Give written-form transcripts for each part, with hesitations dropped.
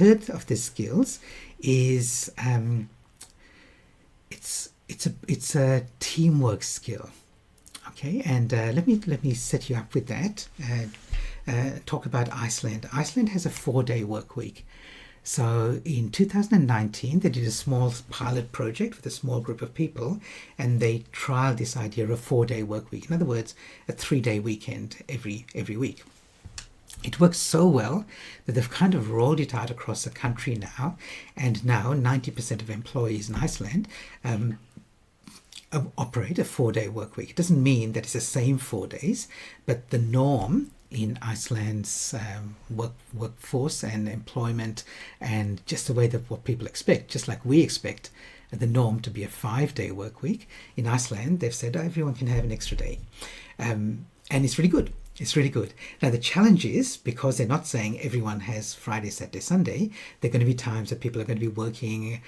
third of the skills is it's a teamwork skill. Okay, and let me set you up with that. Talk about Iceland. Iceland has a 4-day work week. So in 2019, they did a small pilot project with a small group of people, and they trialed this idea of a 4-day work week. In other words, a 3-day weekend every week. It works so well that they've kind of rolled it out across the country now, and now 90% of employees in Iceland operate a 4-day work week. It doesn't mean that it's the same 4 days, but the norm in Iceland's workforce and employment, and just the way that what people expect, just like we expect the norm to be a 5-day work week, in Iceland they've said everyone can have an extra day, and it's really good. It's really good. Now the challenge is, because they're not saying everyone has Friday, Saturday, Sunday, there are going to be times that people are going to be working,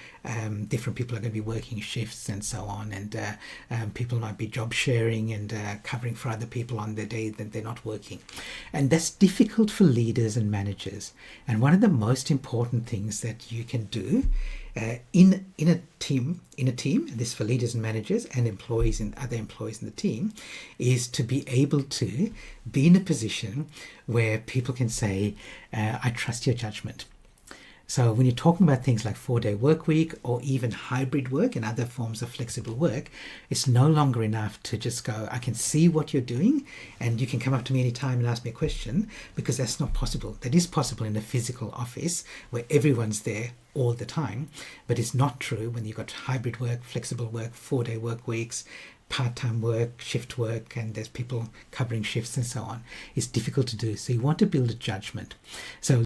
different people are going to be working shifts and so on, and people might be job sharing and covering for other people on the day that they're not working. And that's difficult for leaders and managers. And one of the most important things that you can do in a team, this for leaders and managers and employees and other employees in the team, is to be able to be in a position where people can say, I trust your judgment. So when you're talking about things like 4-day work week or even hybrid work and other forms of flexible work, it's no longer enough to just go, I can see what you're doing and you can come up to me anytime and ask me a question, because that's not possible. That is possible in a physical office where everyone's there all the time, but it's not true when you've got hybrid work, flexible work, 4-day work weeks, part-time work, shift work, and there's people covering shifts and so on. It's difficult to do. So you want to build a judgment. So